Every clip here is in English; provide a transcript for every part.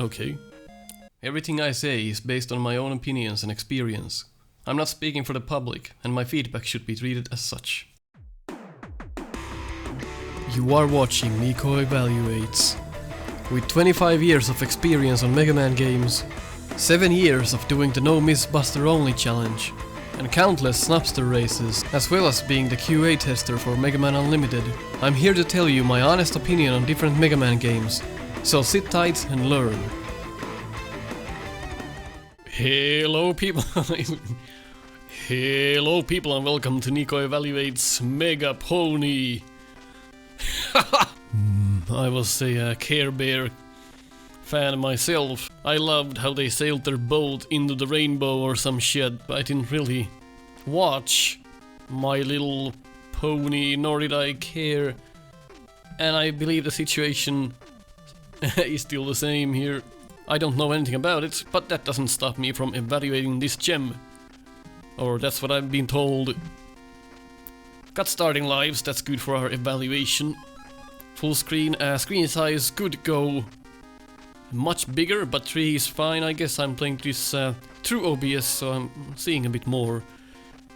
Okay. Everything I say is based on my own opinions and experience. I'm not speaking for the public, and my feedback should be treated as such. You are watching Nico Evaluates. With 25 years of experience on Mega Man games, 7 years of doing the No Miss Buster Only challenge, and countless Snupster Races, as well as being the QA tester for Mega Man Unlimited, I'm here to tell you my honest opinion on different Mega Man games, so sit tight and learn. Hello people! Hello people and welcome to Nico Evaluates Mega Pony! I was a Care Bear fan myself. I loved how they sailed their boat into the rainbow or some shit. I didn't really watch My Little Pony, nor did I care. And I believe the situation is still the same here. I don't know anything about it, but that doesn't stop me from evaluating this gem. Or that's what I've been told. Got starting lives, that's good for our evaluation. Full screen, screen size could go much bigger, but 3 is fine. I guess I'm playing this through OBS, so I'm seeing a bit more.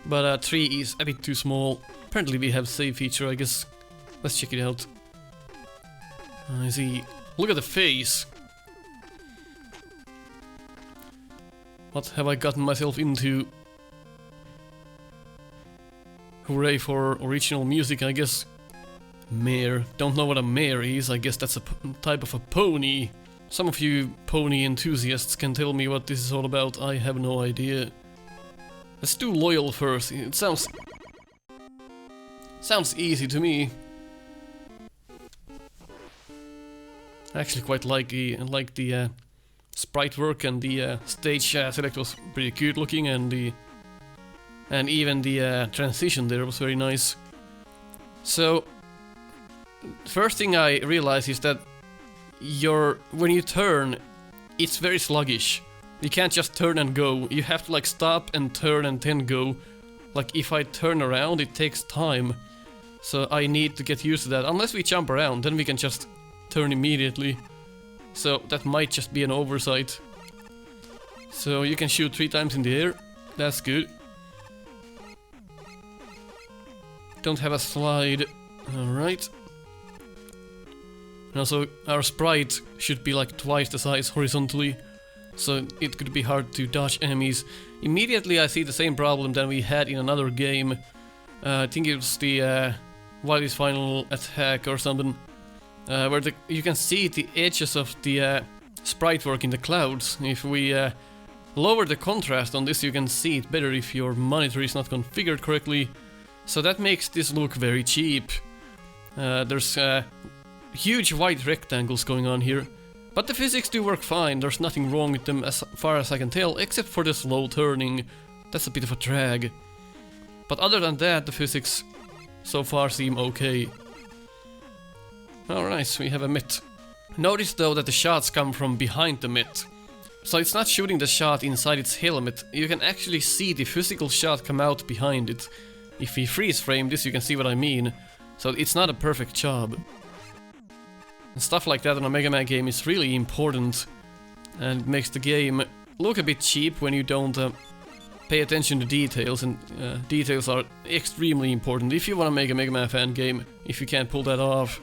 But 3 is a bit too small. Apparently we have save feature, I guess. Let's check it out. I see. Look at the face. What have I gotten myself into? Hooray for original music, I guess. Mare. Don't know what a mare is. I guess that's a type of a pony. Some of you pony enthusiasts can tell me what this is all about. I have no idea. Let's do loyal first. It sounds easy to me. I actually quite like the sprite work, and the stage select was pretty cute looking, and even the transition there was very nice. So, first thing I realized is that when you turn, it's very sluggish. You can't just turn and go. You have to like stop and turn and then go. Like if I turn around, it takes time. So I need to get used to that. Unless we jump around, then we can just turn immediately. So that might just be an oversight. So you can shoot 3 times in the air. That's good. Don't have a slide. Alright. And also our sprite should be like twice the size horizontally. So it could be hard to dodge enemies. Immediately I see the same problem that we had in another game. I think it was the Wily's Final Attack or something. Where you can see the edges of the sprite work in the clouds. If we lower the contrast on this, you can see it better if your monitor is not configured correctly. So that makes this look very cheap. There's huge white rectangles going on here. But the physics do work fine, there's nothing wrong with them as far as I can tell, except for the slow turning. That's a bit of a drag. But other than that, the physics so far seem okay. Alright, we have a mitt. Notice though that the shots come from behind the mitt. So it's not shooting the shot inside its helmet, you can actually see the physical shot come out behind it. If we freeze frame this, you can see what I mean. So it's not a perfect job. And stuff like that on a Mega Man game is really important. And it makes the game look a bit cheap when you don't pay attention to details. And details are extremely important. If you want to make a Mega Man fan game, if you can't pull that off,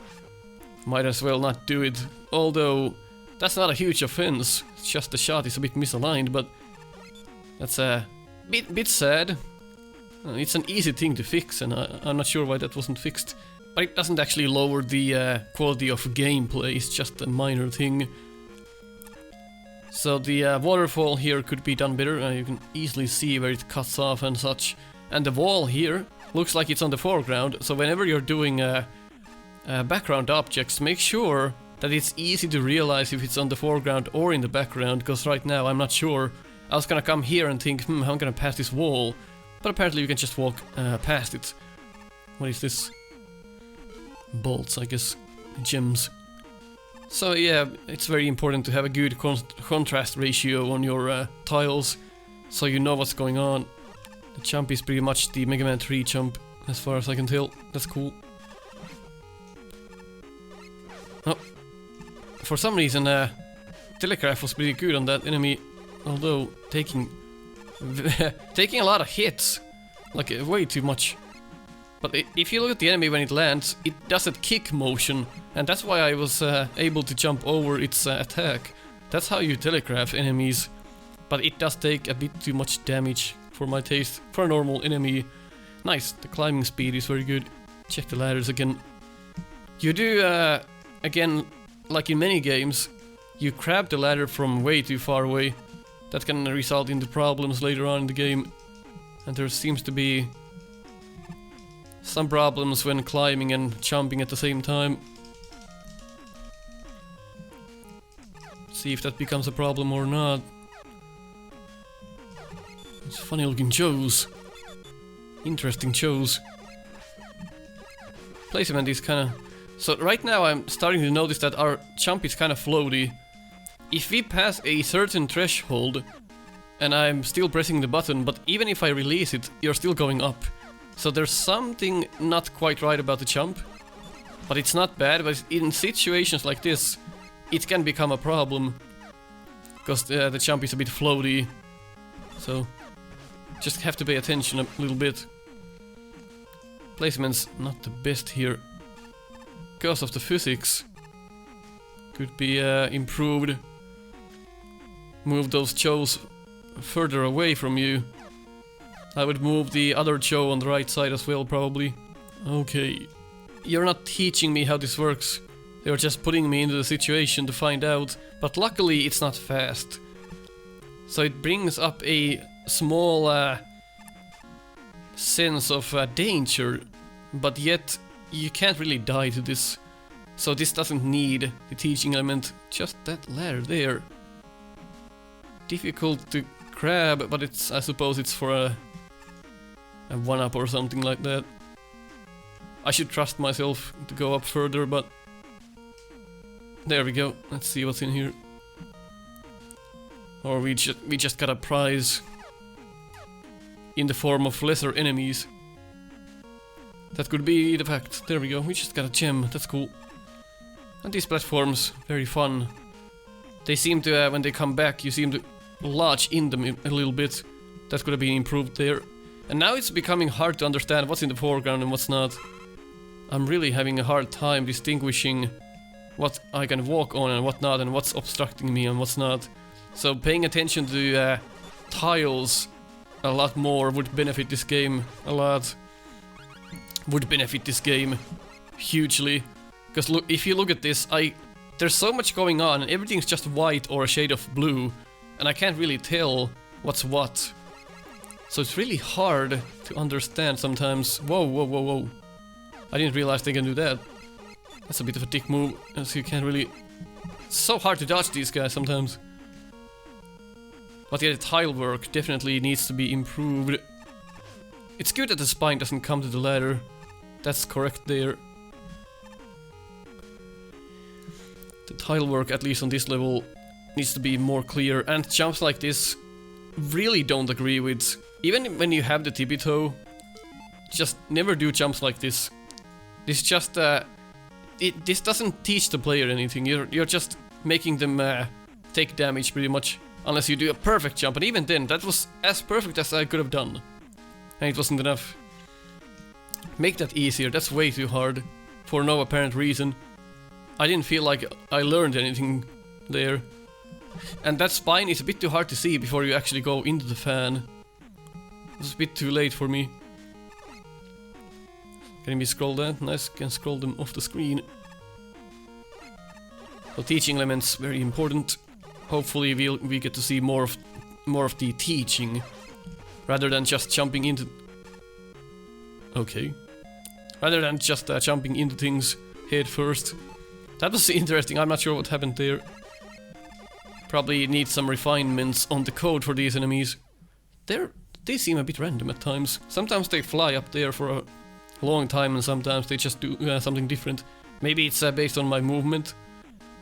might as well not do it. Although, that's not a huge offense. It's just the shot is a bit misaligned, but that's a bit sad. It's an easy thing to fix, and I'm not sure why that wasn't fixed. But it doesn't actually lower the quality of gameplay, it's just a minor thing. So the waterfall here could be done better, you can easily see where it cuts off and such. And the wall here looks like it's on the foreground, so whenever you're doing background objects, make sure that it's easy to realize if it's on the foreground or in the background, because right now I'm not sure. I was gonna come here and think, how I'm gonna pass this wall, but apparently you can just walk past it. What is this? Bolts, I guess. Gems. So yeah, it's very important to have a good contrast ratio on your tiles, so you know what's going on. The jump is pretty much the Mega Man 3 jump, as far as I can tell. That's cool. Oh. For some reason, telegraph was pretty good on that enemy, although taking taking a lot of hits, like way too much. But if you look at the enemy when it lands, it does a kick motion, and that's why I was able to jump over its attack. That's how you telegraph enemies, but it does take a bit too much damage for my taste, for a normal enemy. Nice, the climbing speed is very good. Check the ladders again. You do, again, like in many games, you grab the ladder from way too far away. That can result into problems later on in the game. And there seems to be some problems when climbing and jumping at the same time. See if that becomes a problem or not. It's funny looking shows. Interesting shows. Placement is kinda... So right now I'm starting to notice that our jump is kinda floaty. If we pass a certain threshold, and I'm still pressing the button, but even if I release it, you're still going up. So there's something not quite right about the jump. But it's not bad, but in situations like this, it can become a problem. Because the jump is a bit floaty. So just have to pay attention a little bit. Placement's not the best here. Because of the physics. Could be improved. Move those Joes further away from you. I would move the other Joe on the right side as well, probably. Okay. You're not teaching me how this works. You're just putting me into the situation to find out. But luckily it's not fast. So it brings up a small sense of danger. But yet you can't really die to this. So this doesn't need the teaching element. Just that ladder there. Difficult to grab, but it's, I suppose it's for a 1-up or something like that. I should trust myself to go up further, but there we go. Let's see what's in here. Or we just got a prize in the form of lesser enemies. That could be the fact. There we go. We just got a gem. That's cool. And these platforms, very fun. They seem to, when they come back, you seem to lodge in them a little bit. That could have been improved there. And now it's becoming hard to understand what's in the foreground and what's not. I'm really having a hard time distinguishing what I can walk on and what not, and what's obstructing me and what's not. So paying attention to tiles a lot more would benefit this game a lot. Would benefit this game hugely. Because look, if you look at this, there's so much going on and everything's just white or a shade of blue. And I can't really tell what's what. So it's really hard to understand sometimes. Whoa, whoa, whoa, whoa. I didn't realize they can do that. That's a bit of a dick move, as you can't really... It's so hard to dodge these guys sometimes. But yeah, the tile work definitely needs to be improved. It's good that the spine doesn't come to the ladder. That's correct there. The tile work, at least on this level, needs to be more clear. And jumps like this really don't agree with... Even when you have the tippy toe, just never do jumps like this. This just... this doesn't teach the player anything. You're just making them take damage pretty much. Unless you do a perfect jump, and even then, that was as perfect as I could have done. And it wasn't enough. Make that easier, that's way too hard. For no apparent reason. I didn't feel like I learned anything there. And that spine is a bit too hard to see before you actually go into the fan. It's a bit too late for me. Can we scroll that? Nice, can scroll them off the screen. So teaching elements, very important. Hopefully we get to see more of the teaching, rather than just jumping into... Okay. Rather than just jumping into things head first. That was interesting, I'm not sure what happened there. Probably need some refinements on the code for these enemies. They seem a bit random at times. Sometimes they fly up there for a long time and sometimes they just do something different. Maybe it's based on my movement,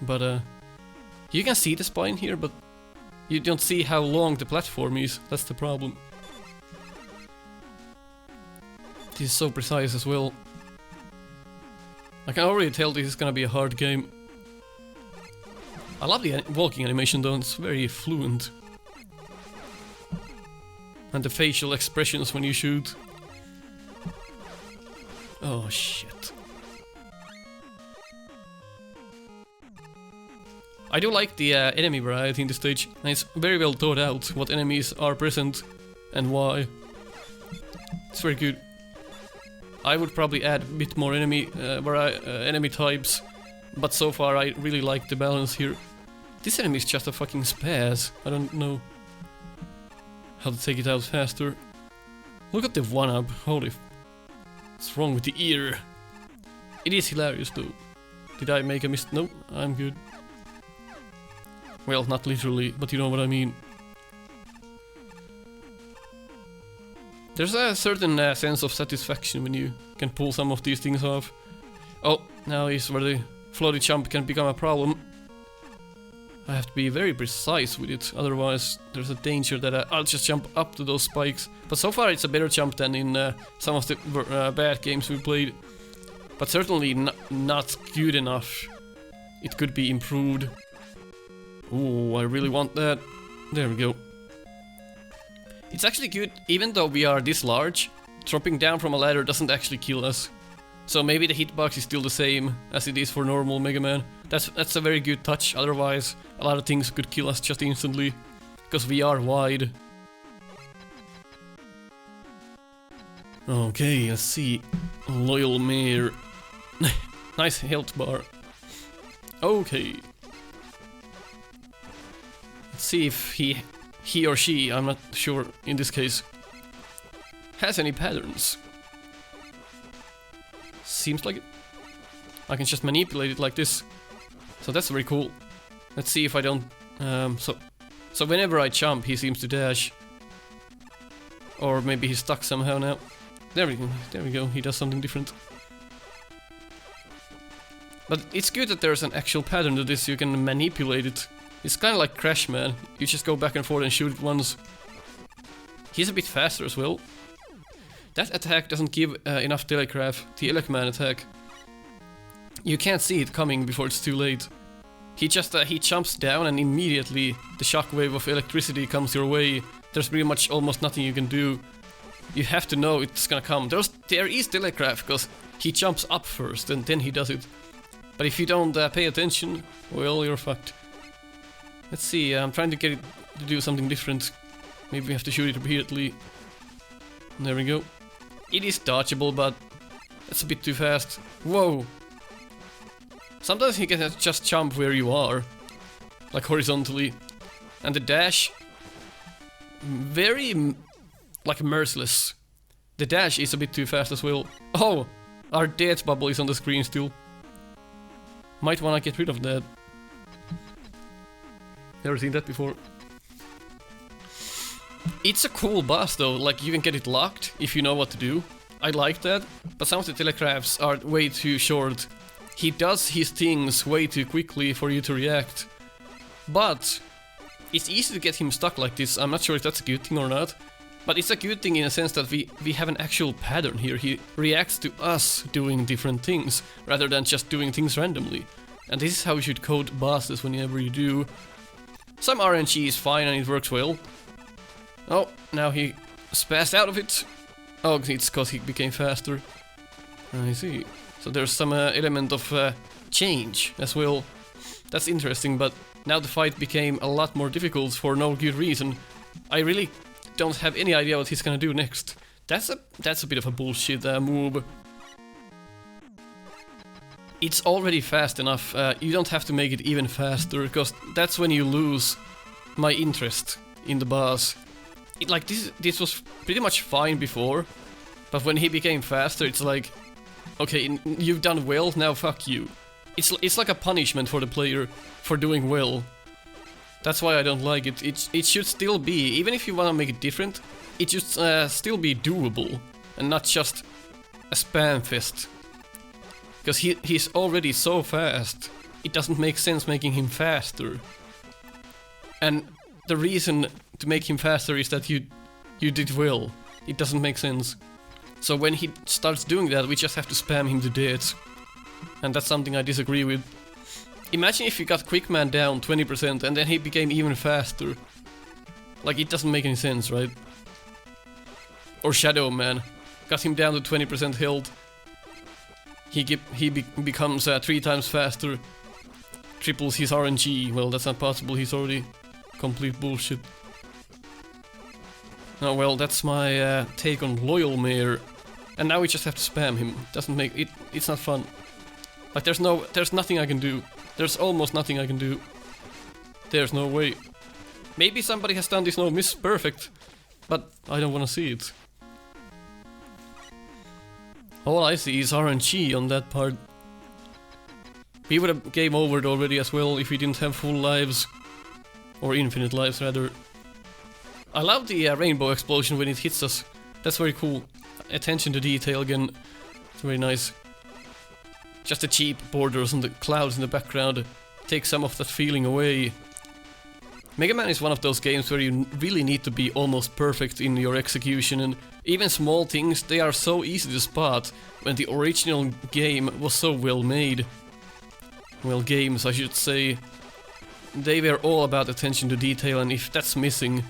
but you can see the spine here, but you don't see how long the platform is. That's the problem. This is so precise as well. I can already tell this is gonna be a hard game. I love the walking animation though, it's very fluent. And the facial expressions when you shoot. Oh shit. I do like the enemy variety in this stage, and it's very well thought out what enemies are present and why. It's very good. I would probably add a bit more enemy types, but so far I really like the balance here. This enemy is just a fucking spaz. I don't know how to take it out faster. Look at the 1-up, holy what's wrong with the ear? It is hilarious though. Did I make a mistake? No, I'm good. Well, not literally, but you know what I mean. There's a certain sense of satisfaction when you can pull some of these things off. Oh, now is where the floaty jump can become a problem. I have to be very precise with it, otherwise there's a danger that I'll just jump up to those spikes. But so far it's a better jump than in some of the bad games we played. But certainly not good enough. It could be improved. Ooh, I really want that. There we go. It's actually good, even though we are this large, dropping down from a ladder doesn't actually kill us. So maybe the hitbox is still the same as it is for normal Mega Man. That's a very good touch, otherwise a lot of things could kill us just instantly. Because we are wide. Okay, let's see. Loyal Mare. Nice health bar. Okay. Let's see if he or she, I'm not sure in this case, has any patterns. Seems like it. I can just manipulate it like this. So that's very cool. Let's see if I don't... So whenever I jump, he seems to dash. Or maybe he's stuck somehow now. There we go, he does something different. But it's good that there's an actual pattern to this, you can manipulate it. It's kind of like Crash Man, you just go back and forth and shoot it once. He's a bit faster as well. That attack doesn't give enough telegraph, the Elecman attack. You can't see it coming before it's too late. He just he jumps down and immediately the shockwave of electricity comes your way. There's pretty much almost nothing you can do. You have to know it's gonna come. There is telegraph because he jumps up first and then he does it. But if you don't pay attention, well, you're fucked. Let's see, I'm trying to get it to do something different. Maybe we have to shoot it repeatedly. There we go. It is dodgeable, but that's a bit too fast. Whoa! Sometimes you can just jump where you are, like horizontally. And the dash, very, like, merciless. The dash is a bit too fast as well. Oh! Our death bubble is on the screen still. Might wanna get rid of that. Never seen that before. It's a cool boss though, like you can get it locked if you know what to do. I like that, but some of the telegraphs are way too short. He does his things way too quickly for you to react. But it's easy to get him stuck like this. I'm not sure if that's a good thing or not. But it's a good thing in a sense that we have an actual pattern here. He reacts to us doing different things, rather than just doing things randomly. And this is how you should code bosses whenever you do. Some RNG is fine and it works well. Oh, now he spazzed out of it. Oh, it's because he became faster. I see. So there's some element of change as well. That's interesting, but now the fight became a lot more difficult for no good reason. I really don't have any idea what he's gonna do next. That's a bit of a bullshit move. It's already fast enough, you don't have to make it even faster, because that's when you lose my interest in the boss. Like, this was pretty much fine before, but when he became faster, it's like, okay, you've done well, now fuck you. It's like a punishment for the player for doing well. That's why I don't like it. It should still be, even if you wanna make it different, it should still be doable, and not just a spam fest. Because he's already so fast, it doesn't make sense making him faster. And the reason to make him faster is that you did well. It doesn't make sense. So when he starts doing that, we just have to spam him to death. And that's something I disagree with. Imagine if you got Quickman down 20% and then he became even faster. Like, it doesn't make any sense, right? Or Shadow Man. Got him down to 20% health. He becomes 3 times faster. Triples his RNG. Well, that's not possible. He's already complete bullshit. Oh well, that's my take on Loyal Mayor. And now we just have to spam him. Doesn't make it. It's not fun. Like there's nothing I can do. There's almost nothing I can do. There's no way. Maybe somebody has done this no miss perfect, but I don't want to see it. All I see is RNG on that part. We would have game overed already as well if we didn't have full lives. Or infinite lives rather. I love the rainbow explosion when it hits us. That's very cool. Attention to detail again. It's very nice. Just the cheap borders and the clouds in the background take some of that feeling away. Mega Man is one of those games where you really need to be almost perfect in your execution, and even small things, they are so easy to spot when the original game was so well made. Well, games I should say. They were all about attention to detail, and if that's missing,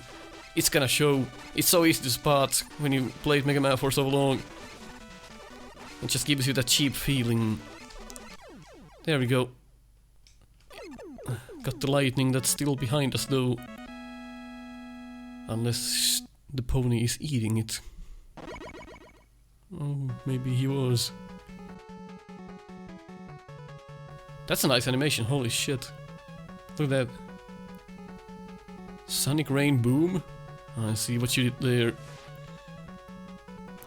it's gonna show. It's so easy to spot when you played Mega Man for so long. It just gives you that cheap feeling. There we go. Got the lightning that's still behind us though. Unless the pony is eating it. Oh, maybe he was. That's a nice animation, holy shit. Look at that. Sonic Rain Boom? I see what you did there.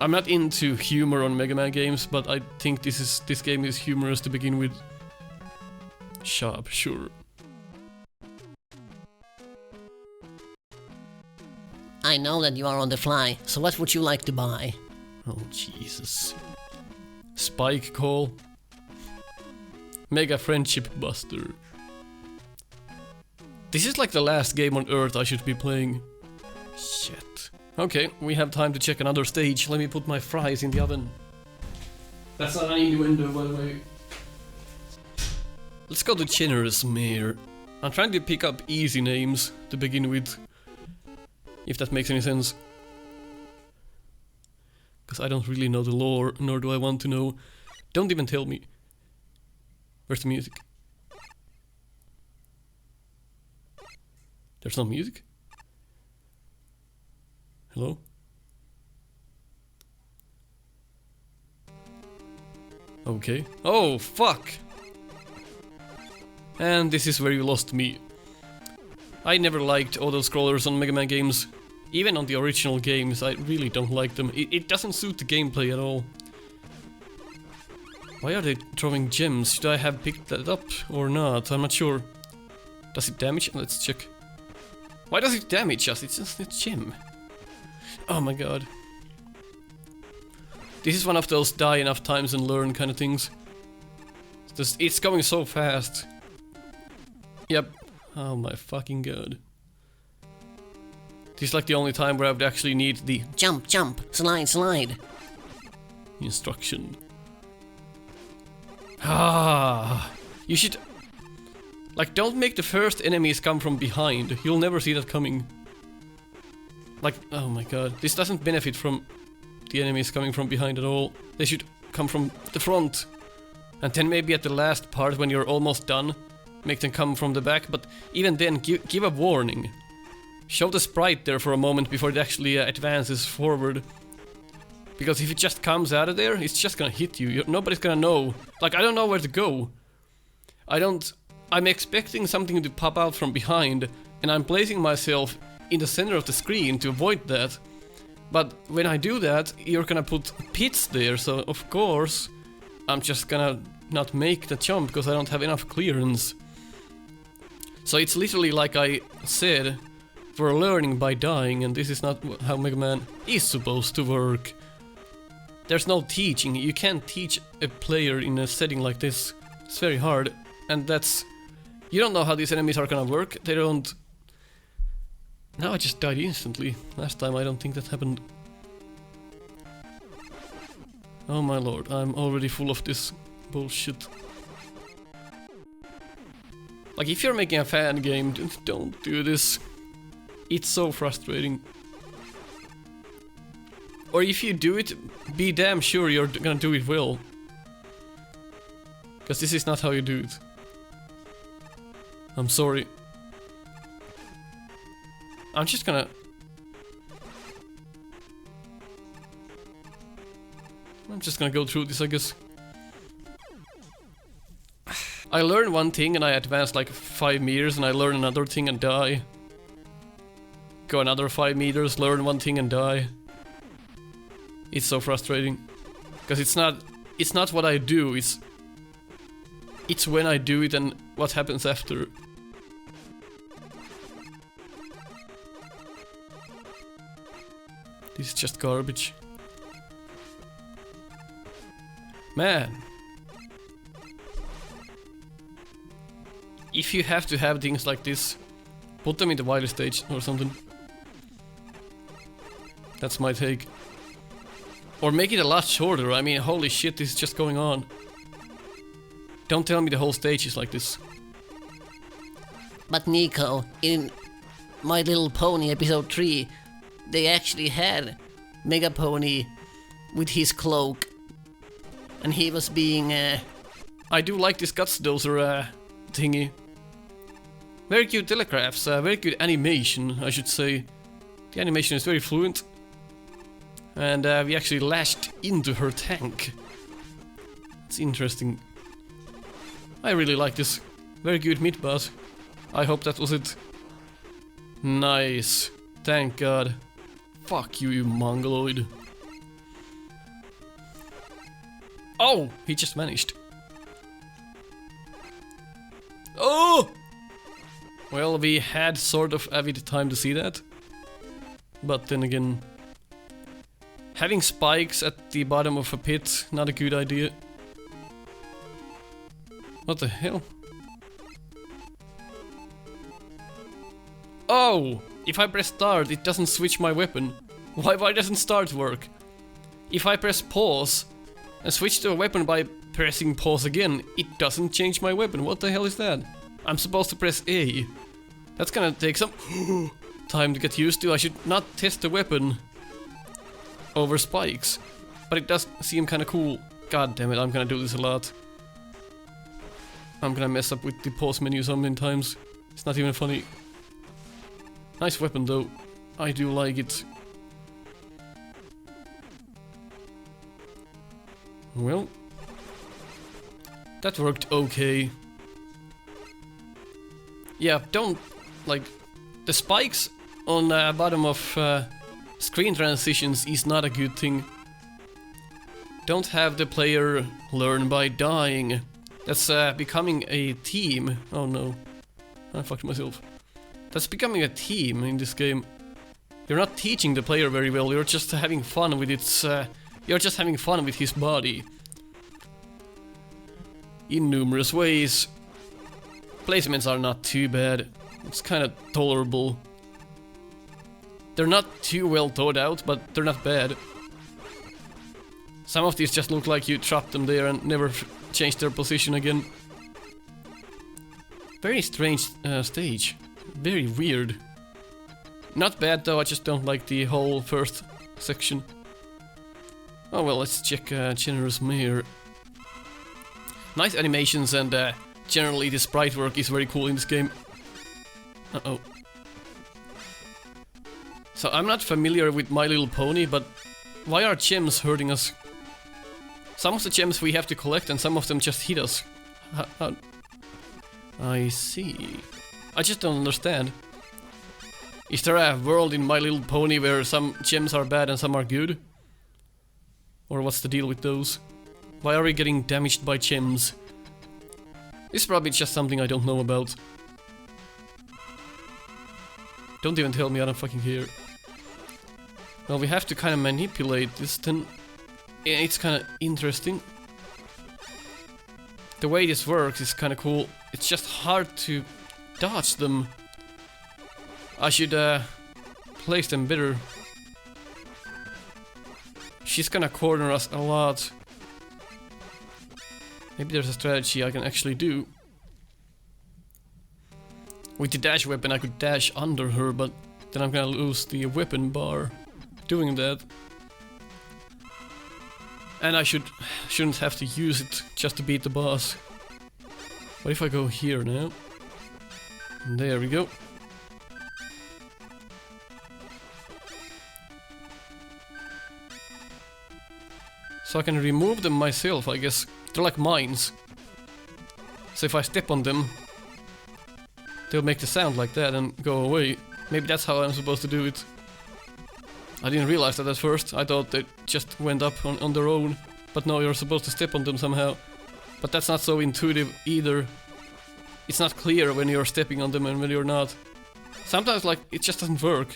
I'm not into humor on Mega Man games, but I think this game is humorous to begin with. Sharp, sure. I know that you are on the fly, so what would you like to buy? Oh, Jesus. Spike Call. Mega Friendship Buster. This is like the last game on Earth I should be playing. Shit. Okay, we have time to check another stage. Let me put my fries in the oven. That's not an innuendo, by the way. Let's go to Generous Mayor. I'm trying to pick up easy names to begin with. If that makes any sense. Because I don't really know the lore, nor do I want to know. Don't even tell me. Where's the music? There's no music? Hello? Okay. Oh, fuck! And this is where you lost me. I never liked auto-scrollers on Mega Man games. Even on the original games, I really don't like them. It doesn't suit the gameplay at all. Why are they throwing gems? Should I have picked that up or not? I'm not sure. Does it damage? Let's check. Why does it damage us? It's just a gem. Oh my god. This is one of those die enough times and learn kind of things. It's going so fast. Yep. Oh my fucking god. This is like the only time where I would actually need the Jump, jump, slide, slide. instruction. Ah, you should... Like, don't make the first enemies come from behind. You'll never see that coming. Like, oh my god. This doesn't benefit from the enemies coming from behind at all. They should come from the front. And then maybe at the last part when you're almost done, make them come from the back. But even then, give a warning. Show the sprite there for a moment before it actually advances forward. Because if it just comes out of there, it's just gonna hit you. Nobody's gonna know. Like, I don't know where to go. I'm expecting something to pop out from behind, and I'm placing myself in the center of the screen to avoid that. But when I do that, you're gonna put pits there, so of course I'm just gonna not make the jump because I don't have enough clearance. So it's literally like I said, we're learning by dying, and this is not how Mega Man is supposed to work. There's no teaching. You can't teach a player in a setting like this. It's very hard, and that's... You don't know how these enemies are gonna work. They don't... Now I just died instantly. Last time I don't think that happened. Oh my lord, I'm already full of this bullshit. Like, if you're making a fan game, don't do this. It's so frustrating. Or if you do it, be damn sure you're gonna do it well. Because this is not how you do it. I'm sorry. I'm just gonna... go through this, I guess. I learn one thing and I advance like 5 meters, and I learn another thing and die. Go another 5 meters, learn one thing and die. It's so frustrating. Because it's not what I do, it's when I do it and what happens after. This is just garbage. Man. If you have to have things like this, put them in the wider stage or something. That's my take. Or make it a lot shorter. I mean, holy shit, this is just going on. Don't tell me the whole stage is like this. But Nico, in My Little Pony episode 3, they actually had Mega Pony with his cloak. And he was being I do like this Guts Dozer thingy. Very cute telegraphs, very good animation, I should say. The animation is very fluent. And we actually lashed into her tank. It's interesting. I really like this. Very good mid-boss. I hope that was it. Nice. Thank God. Fuck you, you mongoloid. Oh! He just vanished. Oh! Well, we had sort of avid time to see that. But then again... having spikes at the bottom of a pit, not a good idea. What the hell? Oh! If I press start, it doesn't switch my weapon. Why doesn't start work? If I press pause and switch to a weapon by pressing pause again, it doesn't change my weapon. What the hell is that? I'm supposed to press A. That's gonna take some time to get used to. I should not test the weapon over spikes. But it does seem kinda cool. God damn it, I'm gonna do this a lot. I'm gonna mess up with the pause menu so many times. It's not even funny. Nice weapon though. I do like it. Well, that worked okay. Yeah, don't, like, the spikes on the bottom of screen transitions is not a good thing. Don't have the player learn by dying. That's becoming a team. Oh no, I fucked myself. That's becoming a team in this game. You're not teaching the player very well, you're just having fun with its... you're just having fun with his body. In numerous ways. Placements are not too bad. It's kinda tolerable. They're not too well thought out, but they're not bad. Some of these just look like you trapped them there and never changed their position again. Very strange stage. Very weird. Not bad though, I just don't like the whole first section. Oh well, let's check Generous Mayor. Nice animations and generally the sprite work is very cool in this game. Uh-oh. So I'm not familiar with My Little Pony, but why are gems hurting us? Some of the gems we have to collect and some of them just hit us. I see. I just don't understand. Is there a world in My Little Pony where some gems are bad and some are good? Or what's the deal with those? Why are we getting damaged by gems? This is probably just something I don't know about. Don't even tell me, I don't fucking care. Well, we have to kind of manipulate this then. It's kind of interesting. The way this works is kind of cool. It's just hard to dodge them. I should place them better. She's gonna corner us a lot. Maybe there's a strategy I can actually do. With the dash weapon I could dash under her, but then I'm gonna lose the weapon bar doing that. And I shouldn't have to use it just to beat the boss. What if I go here now? There we go. So I can remove them myself, I guess. They're like mines. So if I step on them, they'll make the sound like that and go away. Maybe that's how I'm supposed to do it. I didn't realize that at first. I thought they just went up on their own. But no, you're supposed to step on them somehow. But that's not so intuitive either. It's not clear when you're stepping on them and when you're not. Sometimes like it just doesn't work.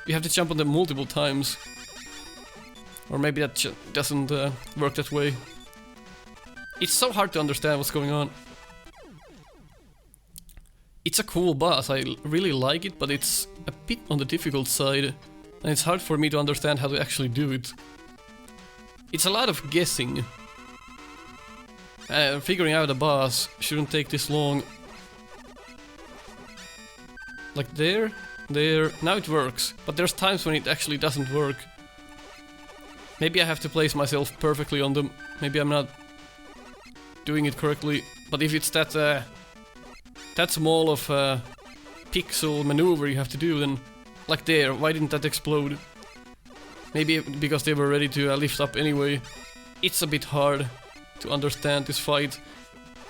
You have to jump on them multiple times. Or maybe that doesn't work that way. It's so hard to understand what's going on. It's a cool boss, I really like it, but it's a bit on the difficult side. And it's hard for me to understand how to actually do it. It's a lot of guessing. Figuring out a boss shouldn't take this long. Like there, now it works. But there's times when it actually doesn't work. Maybe I have to place myself perfectly on them. Maybe I'm not doing it correctly. But if it's that small of a pixel maneuver you have to do, then like there, why didn't that explode? Maybe because they were ready to lift up anyway. It's a bit hard to understand this fight.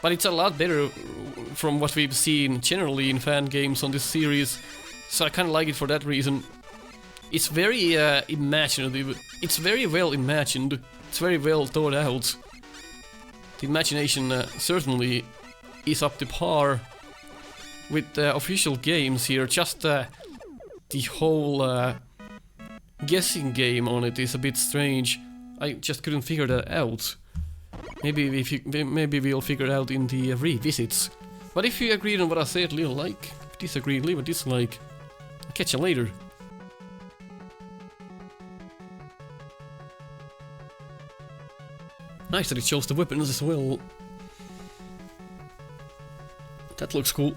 But it's a lot better from what we've seen generally in fan games on this series. So I kinda like it for that reason. It's very imaginative. It's very well imagined. It's very well thought out. The imagination certainly is up to par with the official games here. Just the whole guessing game on it is a bit strange. I just couldn't figure that out. Maybe we'll figure it out in the revisits. But if you agreed on what I said, leave a like. If you disagreed, leave a dislike. I'll catch you later. Nice that it shows the weapons as well. That looks cool.